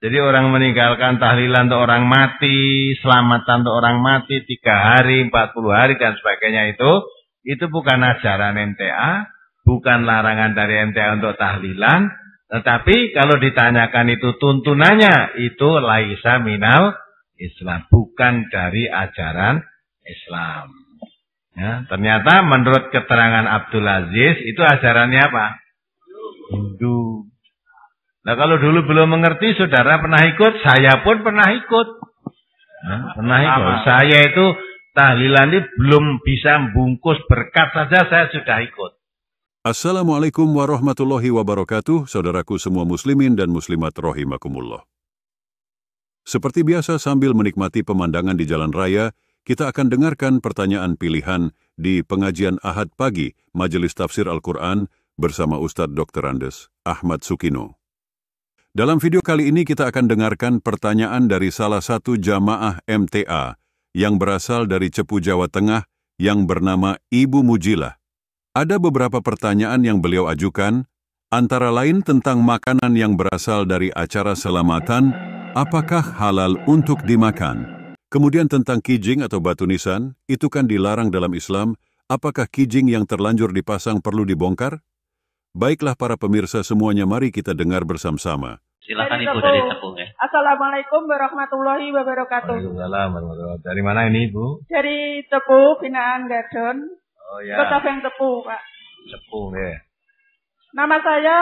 Jadi orang meninggalkan tahlilan untuk orang mati, selamatan untuk orang mati 3 hari, 40 hari dan sebagainya itu bukan ajaran MTA, bukan larangan dari MTA untuk tahlilan, tetapi kalau ditanyakan itu tuntunannya, itu laisa minal Islam, bukan dari ajaran Islam. Ya, ternyata menurut keterangan Abdul Aziz itu ajarannya apa? Hindu. Nah kalau dulu belum mengerti, saudara pernah ikut, saya pun pernah ikut. Nah, pernah ikut. Saya itu tahlilan ini belum bisa bungkus berkat saja saya sudah ikut. Assalamualaikum warahmatullahi wabarakatuh, saudaraku semua muslimin dan muslimat rahimakumullah. Seperti biasa sambil menikmati pemandangan di jalan raya, kita akan dengarkan pertanyaan pilihan di pengajian Ahad pagi Majelis Tafsir Al-Quran bersama Ustadz Dr. Andes Ahmad Sukino. Dalam video kali ini kita akan dengarkan pertanyaan dari salah satu jamaah MTA yang berasal dari Cepu, Jawa Tengah yang bernama Ibu Mujilah. Ada beberapa pertanyaan yang beliau ajukan, antara lain tentang makanan yang berasal dari acara selamatan, apakah halal untuk dimakan? Kemudian tentang kijing atau batu nisan, itu kan dilarang dalam Islam, apakah kijing yang terlanjur dipasang perlu dibongkar? Baiklah para pemirsa semuanya, mari kita dengar bersama-sama. Silakan Ibu dari Tepung ya. Assalamualaikum warahmatullahi wabarakatuh. Waalaikumsalam warahmatullahi wabarakatuh. Dari mana ini Ibu? Dari Tepu, Binaan Gadon. Oh ya. Kota Beng Tepu, Pak. Tepu ya. Nama saya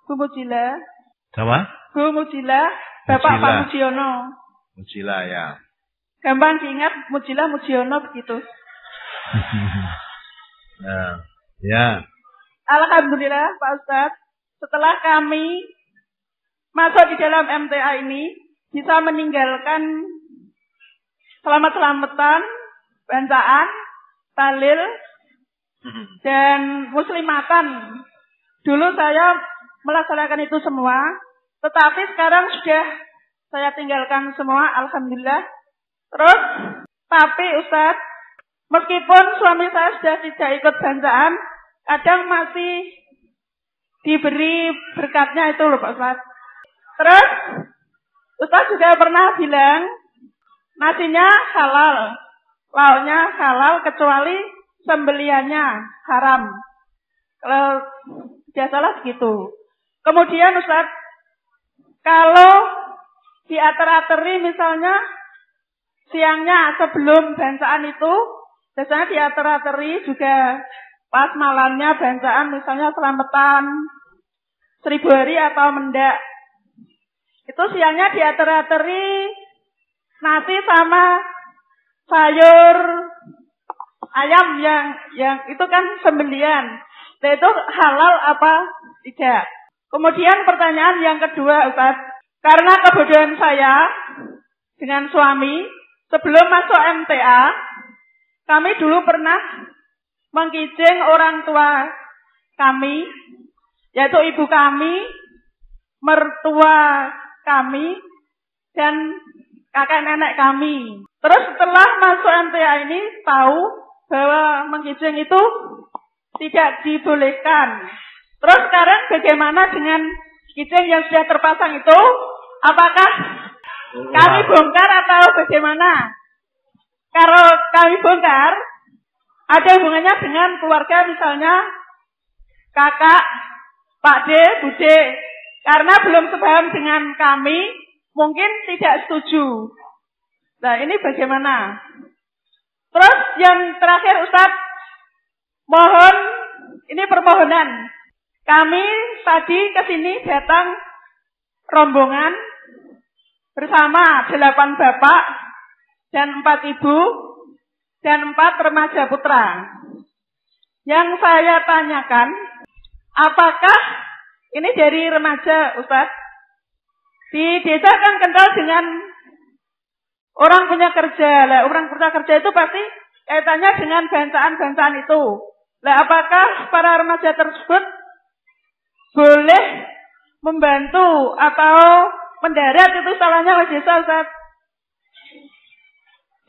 Bu Mujilah. Sama? Bu Mujilah, Bapak Pak Mujiono. Mujilah ya. Gampang diingat Mujilah Mujiono begitu. Nah, ya. Alhamdulillah Pak Ustadz, setelah kami masuk di dalam MTA ini, bisa meninggalkan selamat-selamatan, bancaan, tahlil, dan muslimatan. Dulu saya melaksanakan itu semua, tetapi sekarang sudah saya tinggalkan semua, alhamdulillah. Terus, tapi Ustadz, meskipun suami saya sudah tidak ikut bancaan, kadang masih diberi berkatnya itu loh Pak Ustadz. Terus, Ustadz juga pernah bilang, nasinya halal, lauknya halal, kecuali sembeliannya haram. Kalau tidak salah begitu. Kemudian Ustadz, kalau diater-ateri misalnya, siangnya sebelum bancaan itu, biasanya diater-ateri juga pas malamnya bancaan, misalnya selamatan 1000 hari atau mendak. Itu siangnya diater-ateri nasi sama sayur ayam yang itu kan sembelian. Nah, itu halal apa tidak? Kemudian pertanyaan yang kedua Ustaz, karena kebodohan saya dengan suami sebelum masuk MTA, kami dulu pernah mengkijing orang tua kami, yaitu ibu kami, mertua kami, dan kakek nenek kami. Terus setelah masuk MTA ini tahu bahwa mengkijing itu tidak dibolehkan. Terus sekarang bagaimana dengan kijing yang sudah terpasang itu? Apakah kami bongkar atau bagaimana? Kalau kami bongkar, ada hubungannya dengan keluarga misalnya kakak, Pak D, Bude. Karena belum sepaham dengan kami, mungkin tidak setuju. Nah, ini bagaimana? Terus yang terakhir Ustadz, mohon, ini permohonan. Kami tadi ke sini datang rombongan bersama 8 bapak dan 4 ibu dan 4 remaja putra. Yang saya tanyakan, apakah ini dari remaja Ustadz, di desa kan kental dengan orang punya kerja. Lah, orang punya kerja itu pasti kaitannya dengan bancaan-bancaan itu. Lah, apakah para remaja tersebut boleh membantu atau mendarat itu salahnya oleh desa Ustadz?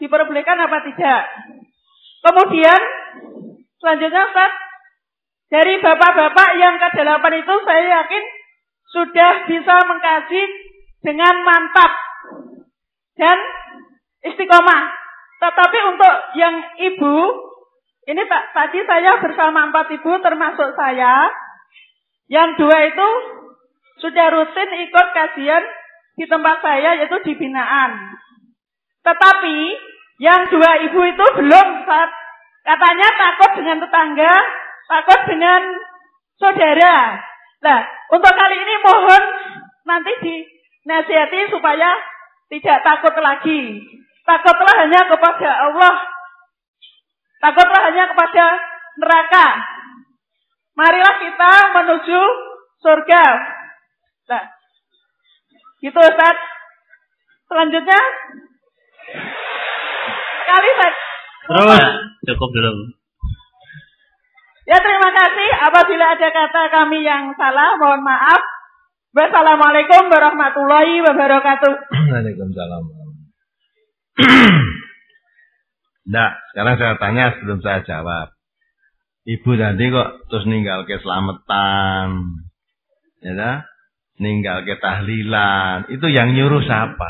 Diperbolehkan apa tidak? Kemudian selanjutnya Ustadz, dari bapak-bapak yang ke-8 itu saya yakin sudah bisa mengkaji dengan mantap dan istiqomah. Tetapi untuk yang ibu, ini tadi saya bersama 4 ibu termasuk saya. Yang 2 itu sudah rutin ikut kajian di tempat saya, yaitu di binaan. Tetapi yang 2 ibu itu belum, katanya takut dengan tetangga, takut dengan saudara. Nah, untuk kali ini mohon nanti dinasihati supaya tidak takut lagi. Takutlah hanya kepada Allah. Takutlah hanya kepada neraka. Marilah kita menuju surga. Nah, gitu Ustaz. Selanjutnya kali Ustaz. Terus cukup dulu. Ya, terima kasih. Apabila ada kata kami yang salah, mohon maaf. Wassalamualaikum warahmatullahi wabarakatuh. Waalaikumsalam. Nah, sekarang saya tanya sebelum saya jawab. Ibu tadi kok terus ninggal ke selamatan, ya dah? Ninggal ke tahlilan. Itu yang nyuruh siapa?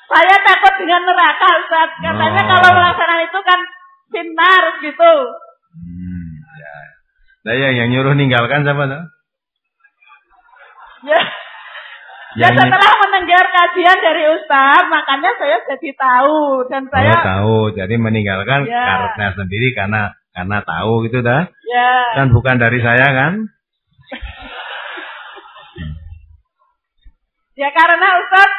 Saya takut dengan neraka, Ustaz. Katanya kalau melaksanakan itu kan sinar gitu. Ya. Nah, yang nyuruh ninggalkan siapa tuh? Ya setelah mendengar kajian dari Ustaz, makanya saya jadi tahu dan saya tahu. Jadi meninggalkan karena sendiri karena tahu gitu dah. Ya. Dan bukan dari saya kan? Ya karena Ustaz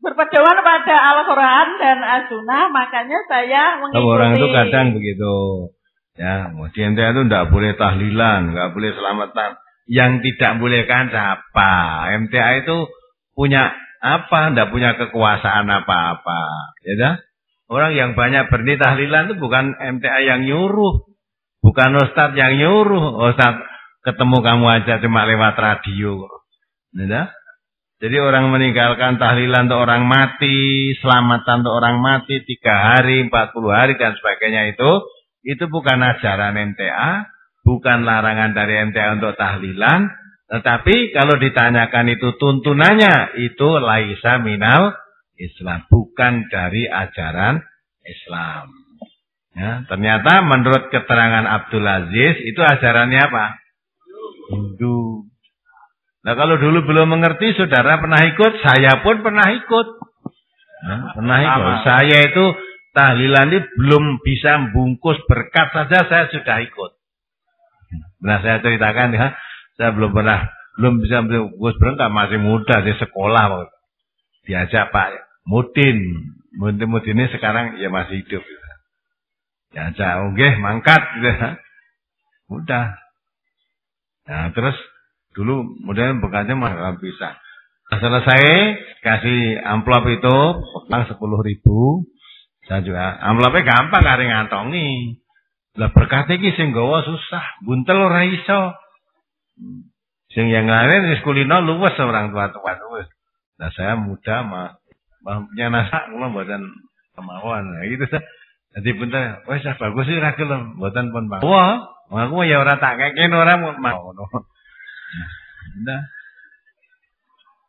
berpedoman pada Al-Quran dan As-Sunnah, makanya saya mengikuti. Orang itu kadang begitu. Ya, di MTA itu tidak boleh tahlilan, nggak boleh selamatan. Yang tidak bolehkan siapa? MTA itu punya apa? Tidak punya kekuasaan apa-apa. Ya dah? Orang yang banyak berni tahlilan itu bukan MTA yang nyuruh. Bukan Ustadz yang nyuruh. Ustadz ketemu kamu aja cuma lewat radio. Ya dah? Jadi orang meninggalkan tahlilan untuk orang mati, selamatan untuk orang mati 3 hari, 40 hari dan sebagainya itu bukan ajaran MTA, bukan larangan dari MTA untuk tahlilan, tetapi kalau ditanyakan itu tuntunannya, itu laisa minal Islam, bukan dari ajaran Islam. Ya, ternyata menurut keterangan Abdul Aziz, itu ajarannya apa? Hindu. Nah kalau dulu belum mengerti, saudara pernah ikut, saya pun pernah ikut. Nah, pernah ikut. Saya itu tahlilan ini belum bisa bungkus berkat saja saya sudah ikut. Nah saya ceritakan ya, saya belum bisa bungkus berkat, masih muda di sekolah. Diajak Pak Mudin ini sekarang ya masih hidup. Diajak, oke, mangkat gitu. Udah. Nah terus dulu kemudian bekasnya malah bisa. Selesai kasih amplop itu pegang 10.000. Saya juga amplopnya gampang kari ngantongi. Lah berkat iki sing gawa susah, buntel ora iso. Sing yang lain wis kulino luwes orang tua-tua wis. Nah saya muda mah punya nasa kula mboten kemauan. Nah gitu sah. Jadi buntel wis bagus sih ra gelem, mboten pun Bang. Wah, aku ya ora tak keken ora mau. Udah.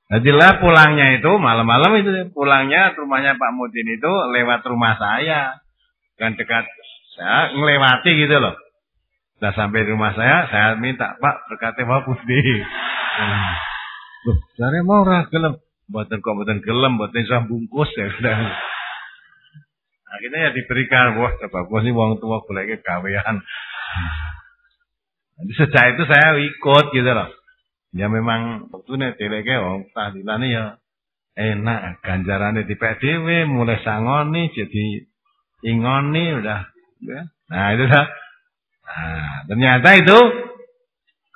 Jadilah pulangnya itu malam-malam itu pulangnya rumahnya Pak Mudin itu lewat rumah saya, kan dekat saya ngelewati gitu loh. Sudah sampai rumah saya minta Pak berkatnya Pak Mudin. Loh, saya mau ora gelem, mboten gelem, mboten iso bungkus ya sudah. Akhirnya ya diberikan, wah bagus nih wong tua goleke gawean. Jadi sejak itu saya ikut gitu loh. Ya memang waktunya dileke wong tahlilane ya enak, ganjarane dipek dhewe, mulai sangoni jadi ingoni udah ya. Nah itu dah. Nah, ternyata itu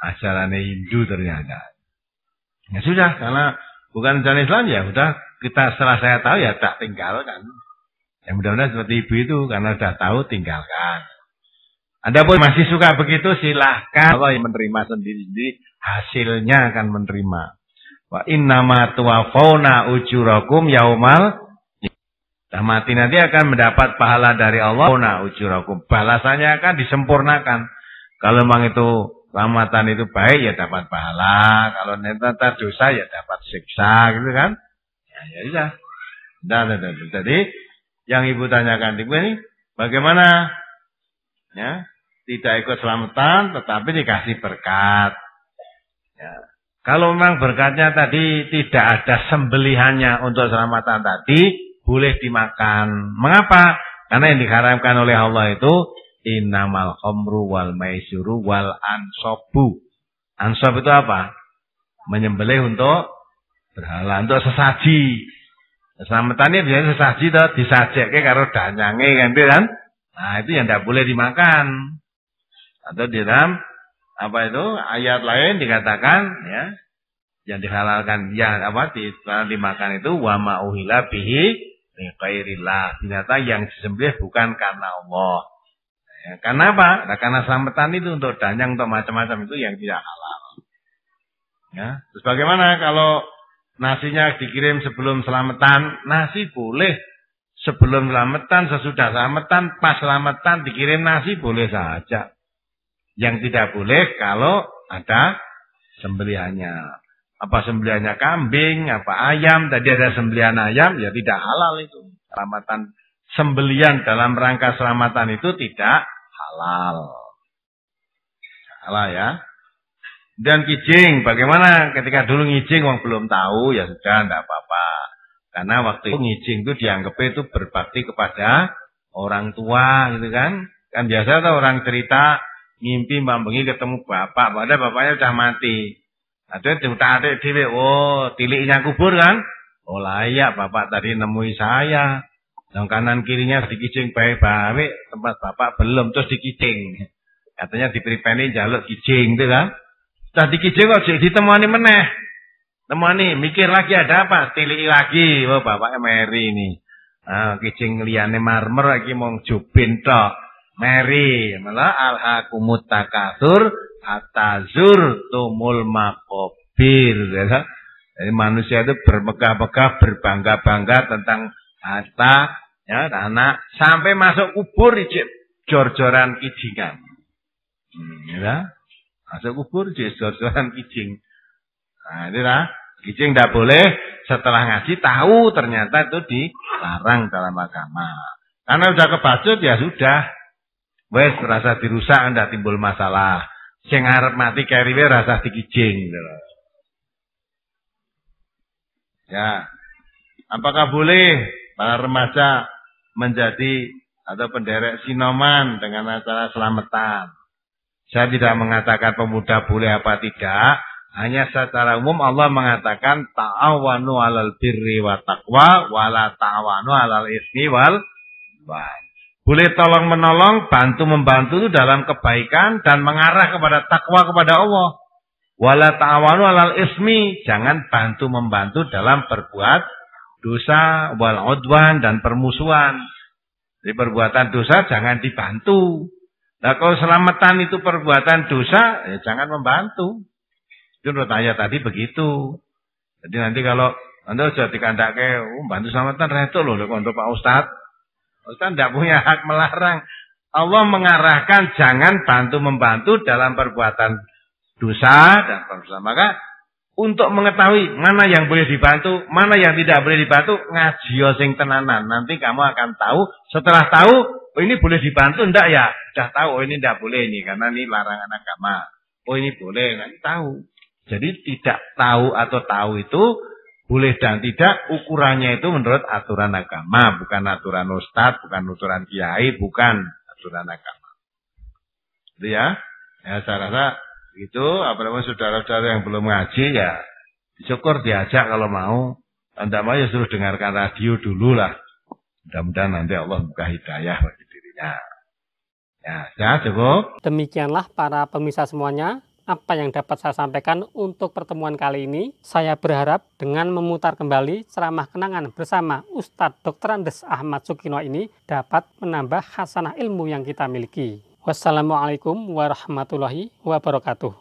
ajaran Hindu ternyata. Ya sudah, karena bukan ajaran Islam ya udah kita setelah saya tahu ya tak tinggalkan. Ya mudah-mudahan seperti ibu itu karena sudah tahu tinggalkan. Anda pun masih suka begitu silahkan. Allah yang menerima sendiri-sendiri hasilnya akan menerima. Wa innama tuwaffawna ujurakum yaumal. Nah, mati nanti akan mendapat pahala dari Allah. Ujurakum. Balasannya akan disempurnakan. Kalau memang itu selamatan itu baik ya dapat pahala, kalau ternyata dosa ya dapat siksa gitu kan. Ya sudah. Jadi yang ibu tanyakan ibu ini bagaimana? Ya, tidak ikut selamatan tetapi dikasih berkat. Ya. Kalau memang berkatnya tadi tidak ada sembelihannya untuk selamatan tadi, boleh dimakan. Mengapa? Karena yang diharamkan oleh Allah itu innamal khamru wal maisuru wal ansobu. Ansob itu apa? Menyembelih untuk berhala, untuk sesaji. Selamatan ini biasanya sesaji itu disajeke karo danyange kan itu kan. Nah, itu yang tidak boleh dimakan. Atau di dalam apa itu ayat lain dikatakan ya yang dihalalkan ya apa dimakan itu wa ma uhilla bihi li ghairillah, binatang yang disembelih bukan karena Allah. Ya, karena apa? Nah, karena selamatan itu untuk danyang untuk macam-macam itu yang tidak halal. Ya, terus bagaimana kalau nasinya dikirim sebelum selamatan? Nasi boleh sebelum selamatan, sesudah selamatan, pas selamatan dikirim nasi boleh saja. Yang tidak boleh kalau ada sembelihannya. Apa sembelihannya kambing, apa ayam, tadi ada sembelihan ayam, ya tidak halal itu. Selamatan, sembelihan dalam rangka selamatan itu tidak halal. Halal ya. Dan kijing, bagaimana ketika dulu ngijing orang belum tahu, ya sudah, tidak apa-apa. Karena waktu itu ngijing itu dianggap itu berbakti kepada orang tua gitu kan. Kan biasa tuh orang cerita ngimpi mbak bengi ketemu bapak, padahal bapaknya sudah mati. Ada diutak-atik dhewe, oh tiliknya kubur kan? Oh layak bapak tadi nemui saya. Yang kanan kirinya dikicing baik-baik, tempat bapak belum terus dikicing. Katanya dipripeni jaluk kicing itu kan? Sudah dikicing kok ditemani meneh. Temani mikir lagi ada apa? Tiliki lagi, oh bapaknya meri ini. Ah kicing liyane marmer lagi mong jubin tok. Meri, malah alhaqumut takatsur atazur tumul makobir. Jadi manusia itu bermegah-megah, berbangga-bangga tentang harta, ya, anak, sampai masuk kubur jor-joran kijingan. Ya, masuk kubur jor-joran kijing. Nah, itu lah, kijing tidak boleh. Setelah ngaji tahu ternyata itu dilarang dalam agama. Karena sudah kebacut ya sudah. Wes rasa dirusak ndak timbul masalah. Sing arep mati keriwe rasa dikijing. Ya. Apakah boleh para remaja menjadi atau penderek sinoman dengan acara selamatan? Saya tidak mengatakan pemuda boleh apa tidak. Hanya secara umum Allah mengatakan ta'awanu 'alal birri wa taqwa wa la ta'awanu 'alal itsmi wal 'udwan. Boleh tolong menolong, bantu membantu itu dalam kebaikan dan mengarah kepada takwa kepada Allah. Wala ta'awanu 'alal ismi, jangan bantu membantu dalam berbuat dosa wal 'udwan dan permusuhan. Jadi perbuatan dosa jangan dibantu. Nah kalau selamatan itu perbuatan dosa, ya jangan membantu. Itu menurut ayat tadi begitu. Jadi nanti kalau Anda sudah dikandake, bantu selamatan reto loh untuk Pak Ustadz. Ustaz tidak punya hak melarang. Allah mengarahkan jangan bantu-membantu dalam perbuatan dosa dan perbuatan. Maka untuk mengetahui mana yang boleh dibantu, mana yang tidak boleh dibantu, ngaji sing tenanan. Nanti kamu akan tahu, setelah tahu, oh ini boleh dibantu, enggak ya? Sudah tahu, oh ini tidak boleh ini, karena ini larangan agama. Oh ini boleh, nanti tahu. Jadi tidak tahu atau tahu itu, boleh dan tidak, ukurannya itu menurut aturan agama. Bukan aturan ustadz, bukan aturan kiai, bukan aturan agama. Jadi ya saya rasa itu, apalagi saudara-saudara yang belum ngaji ya, syukur diajak kalau mau. Anda mau ya suruh dengarkan radio dulu lah. Mudah-mudahan nanti Allah buka hidayah bagi dirinya. Ya cukup. Demikianlah para pemirsa semuanya. Apa yang dapat saya sampaikan untuk pertemuan kali ini. Saya berharap dengan memutar kembali ceramah kenangan bersama Ustadz Dr. Andes Ahmad Sukino ini dapat menambah khasanah ilmu yang kita miliki. Wassalamualaikum warahmatullahi wabarakatuh.